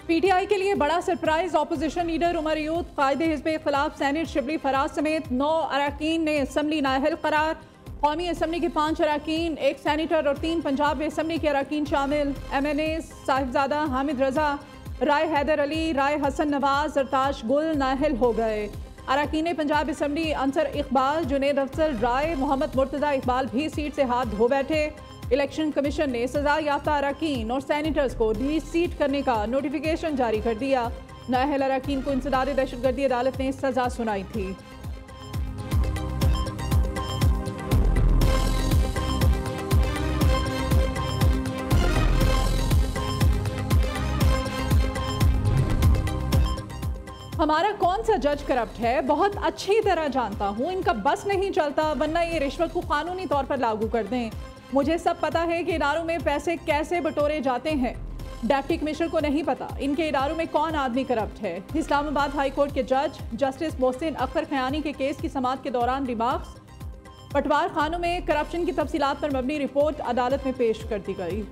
PTI के लिए बड़ा surprise. Opposition leader Umar Ayub कायदे हिज़्ब इख्तिलाफ सैनेट शिबली फराज समेत 9 अरकान ने असम्बली नाअहल करार। कौमी असम्बली के 5 अरकान, 1 सैनेटर और 3 पंजाब असम्बली के अरकान शामिल। MNA साहिबजादा हामिद रजा, राय हैदर अली, राय हसन नवाज, अरताश गुल नाअहल हो गए। अरकान पंजाब असम्बली अंसर इकबाल, जुनेद अफजल, राय मोहम्मद मुर्तज़ा इकबाल भी सीट से हाथ धो बैठे। इलेक्शन कमीशन ने सजा याफ्ता अरकान और सैनेटर्स को डी-सीट करने का नोटिफिकेशन जारी कर दिया। नाअहल अरकान को इंसदाद दहशतगर्दी अदालत ने सजा सुनाई थी। हमारा कौन सा जज करप्ट है बहुत अच्छी तरह जानता हूँ। इनका बस नहीं चलता, वरना ये रिश्वत को कानूनी तौर पर लागू कर दें। मुझे सब पता है कि इदारों में पैसे कैसे बटोरे जाते हैं। डिप्टी कमिश्नर को नहीं पता इनके इदारों में कौन आदमी करप्ट है। इस्लामाबाद हाई कोर्ट के जज जस्टिस मोहसिन अख्तर खयानी के केस की समाअत के दौरान रिमार्क्स। पटवार खानों में करप्शन की तफसीलात पर मबनी रिपोर्ट अदालत में पेश कर दी गई।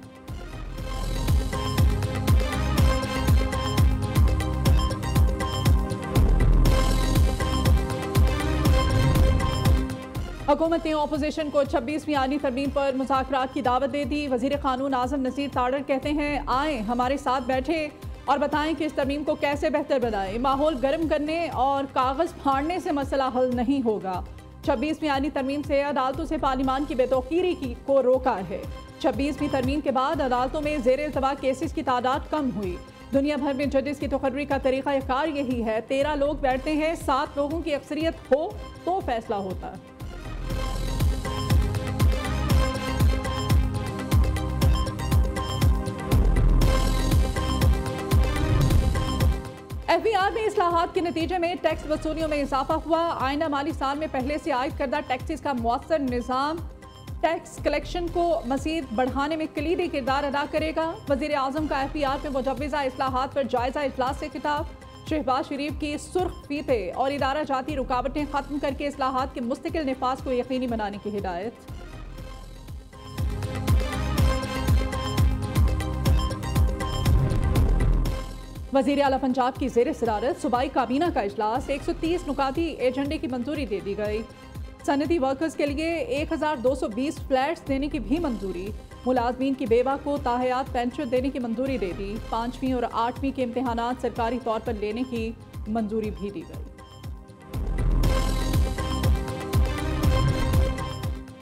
हुकूमत ने अपोजिशन को 26वीं आईनी तरमीम पर मुज़ाकरात की दावत दे दी। वज़ीर क़ानून आज़म नसीर ताड़र कहते हैं, आए हमारे साथ बैठे और बताएं कि इस तरमीम को कैसे बेहतर बनाएं। माहौल गर्म करने और कागज़ फाड़ने से मसला हल नहीं होगा। 26वीं आईनी तरमीम से अदालतों से पार्लिमान की बेतौकीरी को रोका है। 26वीं तरमीम के बाद अदालतों में ज़ेर इल्तवा केसेस की तादाद कम हुई। दुनिया भर में जजेस की तकर्री का तरीक़ा कार यही है, 13 लोग बैठते हैं, 7 लोगों की अक्सरियत हो तो फैसला होता है। FBR में इस्लाहात के नतीजे में टैक्स वसूलियों में इजाफा हुआ। आइंदा माली साल में पहले से आयद करदा टैक्सेस का मौसर निज़ाम टैक्स कलेक्शन को मज़ीद बढ़ाने में कलीदी किरदार अदा करेगा। वज़ीर आज़म का FBR में मुजव्वज़ा इस्लाहात पर जायज़ा इजलास से खिताब। शहबाज शरीफ की सुर्ख फीते और इदारा जाती रुकावटें ख़त्म करके इस्लाहात के मुस्तकिल निफाज को यकीनी बनाने की हिदायत। वज़ीर आला पंजाब की ज़ेर सदारत सूबाई काबीना का इजलास। 130 नुकाती एजेंडे की मंजूरी दे दी गई। सनती वर्कर्स के लिए 1220 फ्लैट्स देने की भी मंजूरी। मुलाजमीन की बेवा को ताहयात पेंशन देने की मंजूरी दे दी। 5वीं और 8वीं के इम्तहानात सरकारी तौर पर लेने की मंजूरी भी दी गई।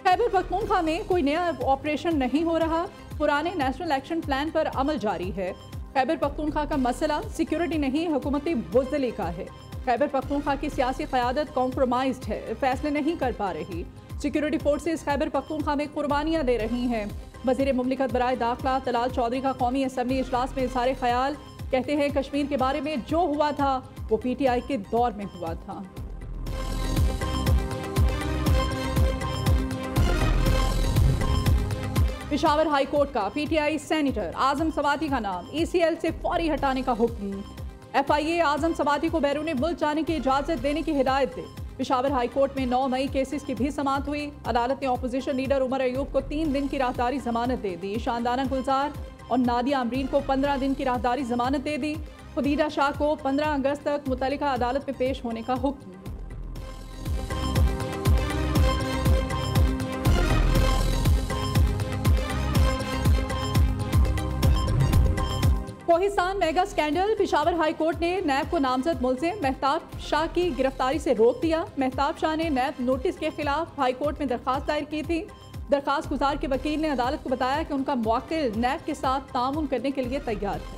खैबर पख्तूनख्वा में कोई नया ऑपरेशन नहीं हो रहा। पुराने नेशनल एक्शन प्लान पर अमल जारी है। खैबर पख्तूनख्वा का मसला सिक्योरिटी नहीं, हुकूमती बुज़दिली का है। खैबर पख्तूनख्वा की सियासी क़यादत कॉम्प्रोमाइज्ड है, फैसले नहीं कर पा रही। सिक्योरिटी फोर्सेस खैबर पख्तूनख्वा में कुर्बानियाँ दे रही हैं। वज़ीर मुमलिकत बराए दाखिला तलाल चौधरी का कौमी असम्बली इजलास में इज़हार ख्याल। कहते हैं कश्मीर के बारे में जो हुआ था वो PTI के दौर में हुआ था। पेशावर हाई कोर्ट का PTI सैनेटर आजम सवाती का नाम ECL से फौरी हटाने का हुक्म। FIA आजम सवाती को बैरून मुल्क जाने की इजाज़त देने की हिदायत दे। पेशावर हाई कोर्ट में 9 नई केसेस की भी समाअत हुई। अदालत ने अपोजिशन लीडर उमर अयूब को 3 दिन की राहदारी जमानत दे दी। शानदाना गुलजार और नादिया अमरीन को 15 दिन की राहदारी जमानत दे दी। खुदीजा शाह को 15 अगस्त तक मुतल्लिका अदालत में पेश होने का हुक्म। Kohistan mega scandal. Peshawar high court ने नैब को नामजद मुल्जिम मेहताब शाह की गिरफ्तारी से रोक दिया। मेहताब शाह ने नैब नोटिस के खिलाफ हाई कोर्ट में दरखास्त दायर की थी। दरखास्त गुजार के वकील ने अदालत को बताया कि उनका मुवक्किल नैब के साथ तामुन करने के लिए तैयार है।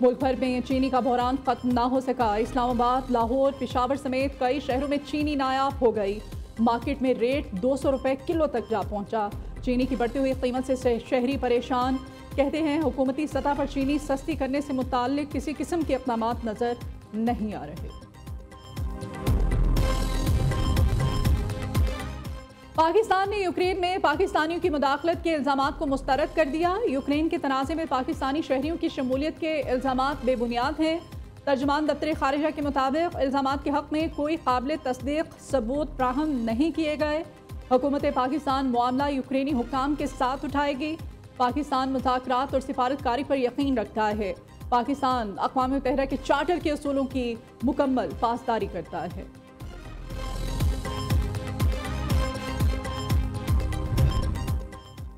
मुल्क भर में चीनी का बहरान खत्म ना हो सका। इस्लामाबाद, लाहौर, पेशावर समेत कई शहरों में चीनी नायाब हो गई। मार्केट में रेट 200 रुपए किलो तक जा पहुंचा। चीनी की बढ़ती हुई कीमत से शहरी परेशान। कहते हैं हुकूमती सतह पर चीनी सस्ती करने से मुताल्लिक किसी किस्म के इक़दामात नजर नहीं आ रहे। पाकिस्तान ने यूक्रेन में पाकिस्तानियों की मुदाखलत के इल्ज़ामात को मुस्तरद कर दिया। यूक्रेन के तनाज़े में पाकिस्तानी शहरियों की शमूलियत के इल्ज़ामात बेबुनियाद हैं। तर्जुमान दफ्तर खारिजा के मुताबिक इल्ज़ामात के हक़ में कोई काबिल तस्दीक सबूत फ्राहम नहीं किए गए। हुकूमत पाकिस्तान मामला यूक्रेनी हुक्काम के साथ उठाएगी। पाकिस्तान मुज़ाकरात और सिफारतकारी पर यकीन रखता है। पाकिस्तान अक़वाम मुत्तहिदा के चार्टर के असूलों की मुकम्मल पासदारी करता है।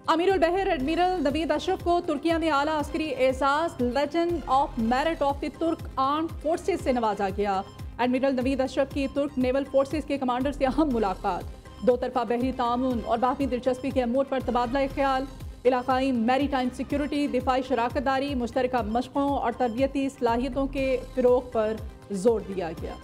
अमीरुल बहर एडमिरल नवीद अशरफ को तुर्किया में आला अस्करी एजाज legend of merit of the Turk armed forces से नवाजा गया। एडमिरल नवीद अशरफ की तुर्क नेवल फोर्सेस के कमांडर से अहम मुलाकात, दो तरफा बहरी ताउन और बाकी दिलचस्पी के अमूर पर तबादला ख्याल, इलाकाई मैरी टाइम सिक्योरिटी, दिफाई शराकतदारी, मुश्तरका मशकों और तरबियती सलाहियतों के फ़रोग़ पर जोर दिया गया।